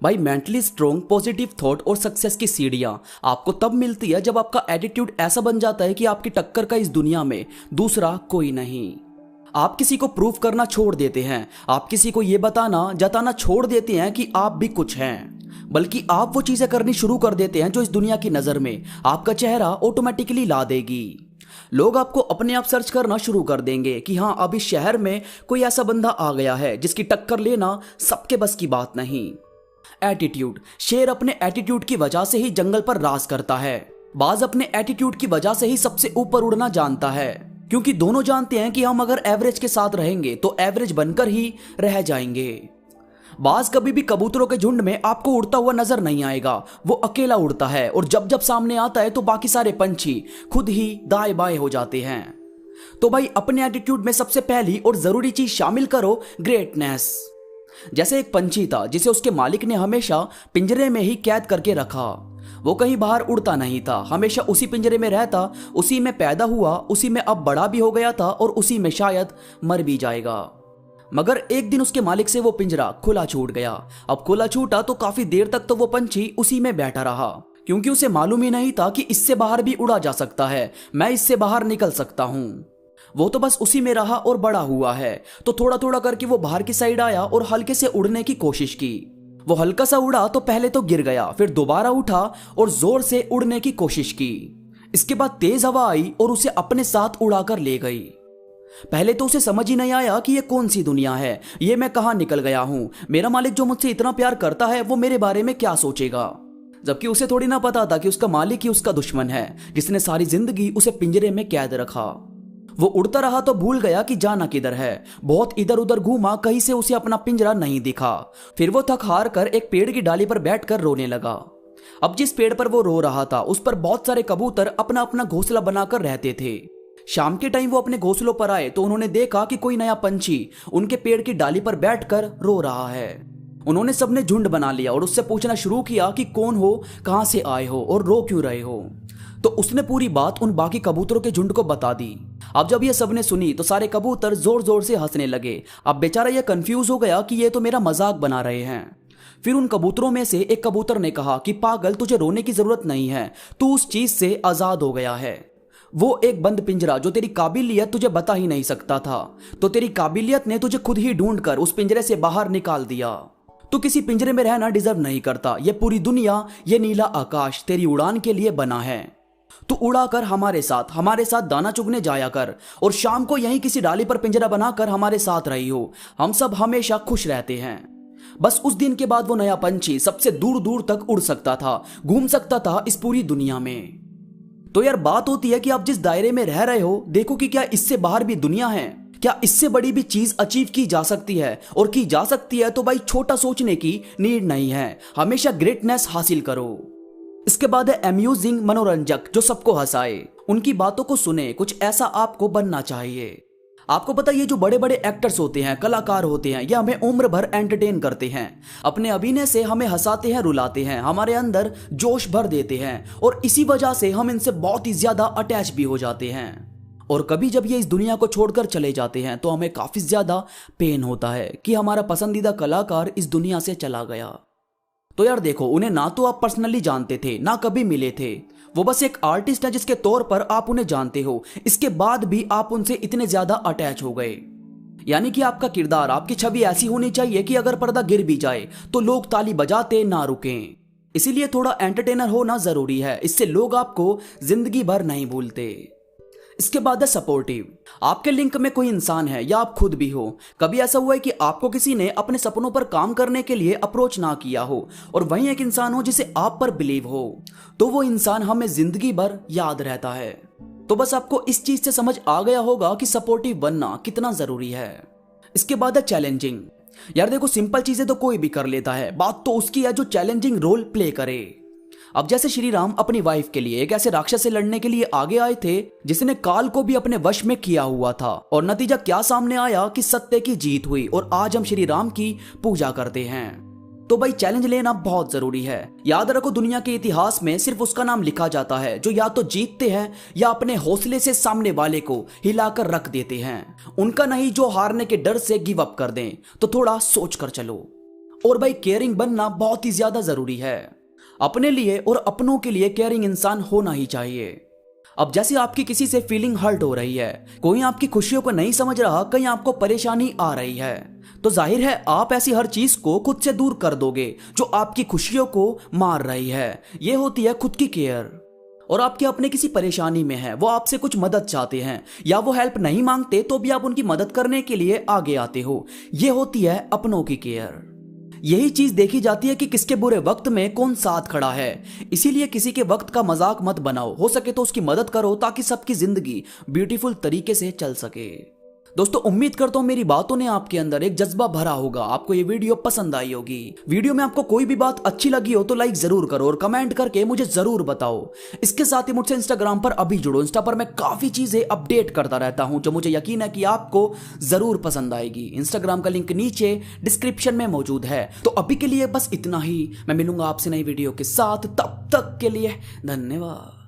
भाई mentally strong positive thought और success की सीढ़ियां आपको तब मिलती है जब आपका एटीट्यूड ऐसा बन जाता है कि आपकी टक्कर का इस दुनिया में दूसरा कोई नहीं। आप किसी को प्रूव करना छोड़ देते हैं, आप किसी को ये बताना जताना छोड़ देते हैं कि आप भी कुछ हैं, बल्कि आप वो चीजें करनी शुरू कर देते हैं जो इस दुनिया की नजर में आपका चेहरा ऑटोमेटिकली ला देगी। लोग आपको अपने आप सर्च करना शुरू कर देंगे कि हाँ, अब इस शहर में कोई ऐसा बंदा आ गया है जिसकी टक्कर लेना सबके बस की बात नहीं। एटीट्यूड, शेर अपने एटीट्यूड की वजह से ही जंगल पर राज करता है। बाज अपने एटीट्यूड की वजह से ही सबसे ऊपर उड़ना जानता है, क्योंकि दोनों जानते हैं कि हम अगर एवरेज के साथ रहेंगे तो एवरेज बनकर ही रह जाएंगे। बाज कभी भी कबूतरों के झुंड में आपको उड़ता हुआ नजर नहीं आएगा, वो अकेला उड़ता है और जब जब सामने आता है तो बाकी सारे पंछी खुद ही दाएं बाएं हो जाते हैं। तो भाई अपने एटीट्यूड में सबसे पहली और जरूरी चीज शामिल करो, ग्रेटनेस। जैसे एक पंछी था जिसे उसके मालिक ने हमेशा पिंजरे में ही कैद करके रखा। वो कहीं बाहर उड़ता नहीं था, हमेशा उसी पिंजरे में रहता, उसी में पैदा हुआ, उसी में अब बड़ा भी हो गया था और उसी में शायद मर भी जाएगा। मगर एक दिन उसके मालिक से वो पिंजरा खुला छूट गया। अब खुला छूटा तो काफी देर तक तो वो पंछी उसी में बैठा रहा, क्योंकि उसे मालूम ही नहीं था कि इससे बाहर भी उड़ा जा सकता है, मैं इससे बाहर निकल सकता हूं। वो तो बस उसी में रहा और बड़ा हुआ है। तो थोड़ा थोड़ा करके वो बाहर की साइड आया और हल्के से उड़ने की कोशिश की। वो हल्का सा उड़ा तो पहले तो गिर गया, फिर दोबारा उठा और जोर से उड़ने की कोशिश की। इसके बाद तेज हवा आई और उसे अपने साथ उड़ाकर ले गई। पहले तो उसे समझ ही नहीं आया कि ये कौन सी दुनिया है, ये मैं कहां निकल गया हूं, मेरा मालिक जो मुझसे इतना प्यार करता है वो मेरे बारे में क्या सोचेगा। जबकि उसे थोड़ी ना पता था कि उसका मालिक ही उसका दुश्मन है, जिसने सारी जिंदगी उसे पिंजरे में कैद रखा। वो उड़ता रहा तो भूल गया कि जाना किधर है। बहुत इधर उधर घूमा, कहीं से उसे अपना पिंजरा नहीं दिखा। फिर वो थक हार कर एक पेड़ की डाली पर बैठकर रोने लगा। अब जिस पेड़ पर वो रो रहा था उस पर बहुत सारे कबूतर अपना अपना घोंसला बनाकर रहते थे। शाम के टाइम वो अपने घोंसलों पर आए तो उन्होंने देखा कि कोई नया पंछी उनके पेड़ की डाली पर बैठकर रो रहा है। उन्होंने सबने झुंड बना लिया और उससे पूछना शुरू किया कि कौन हो, कहां से आए हो और रो क्यों रहे हो। तो उसने पूरी बात उन बाकी कबूतरों के झुंड को बता दी। अब जब ये सबने सुनी तो सारे कबूतर जोर जोर से हंसने लगे। अब बेचारा ये कंफ्यूज हो गया कि ये तो मेरा मजाक बना रहे हैं। फिर उन कबूतरों में से एक कबूतर ने कहा कि पागल, तुझे रोने की जरूरत नहीं है, तू उस चीज से आजाद हो गया है। वो एक बंद पिंजरा जो तेरी काबिलियत तुझे बता ही नहीं सकता था, तो तेरी काबिलियत ने तुझे खुद ही ढूंढकर उस पिंजरे से बाहर निकाल दिया। तू किसी पिंजरे में रहना डिजर्व नहीं करता। ये पूरी दुनिया, ये नीला आकाश तेरी उड़ान के लिए बना है। तू उड़ाकर हमारे साथ दाना चुगने जाया कर और शाम को यहीं किसी डाली पर पिंजरा बनाकर हमारे साथ रही हो। हम सब हमेशा खुश रहते हैं। बस उस दिन के बाद वो नया पंछी सबसे दूर दूर तक उड़ सकता था, घूम सकता था इस पूरी दुनिया में। तो यार बात होती है कि आप जिस दायरे में रह रहे हो, देखो कि क्या इससे बाहर भी दुनिया है, क्या इससे बड़ी भी चीज अचीव की जा सकती है। और की जा सकती है तो भाई छोटा सोचने की नीड नहीं है, हमेशा ग्रेटनेस हासिल करो। इसके बाद है अम्यूजिंग, मनोरंजक, जो सबको हंसाए। उनकी बातों को सुने, कुछ ऐसा आपको बनना चाहिए। आपको पता है ये जो बड़े बड़े एक्टर्स होते हैं, कलाकार होते हैं, ये हमें उम्र भर एंटरटेन करते हैं। अपने अभिनय से हमें हंसाते हैं, रुलाते हैं, हमारे अंदर जोश भर देते हैं और इसी वजह से हम इनसे बहुत ही ज्यादा अटैच भी हो जाते हैं। और कभी जब ये इस दुनिया को छोड़कर चले जाते हैं तो हमें काफी ज्यादा पेन होता है कि हमारा पसंदीदा कलाकार इस दुनिया से चला गया। तो यार देखो, उन्हें ना तो आप पर्सनली जानते थे, ना कभी मिले थे। वो बस एक आर्टिस्ट है जिसके तौर पर आप उन्हें जानते हो। इसके बाद भी आप उनसे इतने ज्यादा अटैच हो गए। यानी कि आपका किरदार, आपकी छवि ऐसी होनी चाहिए कि अगर पर्दा गिर भी जाए तो लोग ताली बजाते ना रुकें। इसीलिए थोड़ा एंटरटेनर होना जरूरी है, इससे लोग आपको जिंदगी भर नहीं भूलते। इसके बाद है सपोर्टिव। आपके लिंक में कोई इंसान है या आप खुद भी हो। कभी ऐसा हुआ है कि आपको किसी ने अपने सपनों पर काम करने के लिए अप्रोच ना किया हो और वहीं एक इंसान हो जिसे आप पर बिलीव हो, तो वो इंसान हमें जिंदगी भर याद रहता है। तो बस आपको इस चीज से समझ आ गया होगा कि सपोर्टिव बनना कितना जरूरी है। इसके बाद है चैलेंजिंग। यार देखो, सिंपल चीजें तो कोई भी कर लेता है, बात तो उसकी है जो चैलेंजिंग रोल प्ले करे। अब जैसे श्री राम अपनी वाइफ के लिए एक ऐसे राक्षस से लड़ने के लिए आगे आए थे जिसने काल को भी अपने वश में किया हुआ था, और नतीजा क्या सामने आया कि सत्य की जीत हुई और आज हम श्री राम की पूजा करते हैं। तो भाई चैलेंज लेना बहुत जरूरी है। याद रखो, दुनिया के इतिहास में सिर्फ उसका नाम लिखा जाता है जो या तो जीतते हैं या अपने हौसले से सामने वाले को हिलाकर रख देते हैं, उनका नहीं जो हारने के डर से गिव अप कर दें। तो थोड़ा सोच कर चलो। और भाई केयरिंग बनना बहुत ही ज्यादा जरूरी है। अपने लिए और अपनों के लिए केयरिंग इंसान होना ही चाहिए। अब जैसे आपकी किसी से फीलिंग हर्ट हो रही है, कोई आपकी खुशियों को नहीं समझ रहा, कहीं आपको परेशानी आ रही है, तो जाहिर है आप ऐसी हर चीज को खुद से दूर कर दोगे जो आपकी खुशियों को मार रही है। यह होती है खुद की केयर। और आपके अपने किसी परेशानी में है, वो आपसे कुछ मदद चाहते हैं या वो हेल्प नहीं मांगते तो भी आप उनकी मदद करने के लिए आगे आते हो, यह होती है अपनों की केयर। यही चीज देखी जाती है कि किसके बुरे वक्त में कौन साथ खड़ा है। इसीलिए किसी के वक्त का मजाक मत बनाओ, हो सके तो उसकी मदद करो ताकि सबकी जिंदगी ब्यूटीफुल तरीके से चल सके। दोस्तों उम्मीद करता हूं मेरी बातों ने आपके अंदर एक जज्बा भरा होगा, आपको ये वीडियो पसंद आई होगी। वीडियो में आपको कोई भी बात अच्छी लगी हो तो लाइक जरूर करो और कमेंट करके मुझे जरूर बताओ। इसके साथ ही मुझसे इंस्टाग्राम पर अभी जुड़ो, इंस्टा पर मैं काफी चीजें अपडेट करता रहता हूं जो मुझे यकीन है कि आपको जरूर पसंद आएगी। इंस्टाग्राम का लिंक नीचे डिस्क्रिप्शन में मौजूद है। तो अभी के लिए बस इतना ही, मैं मिलूंगा आपसे नई वीडियो के साथ, तब तक के लिए धन्यवाद।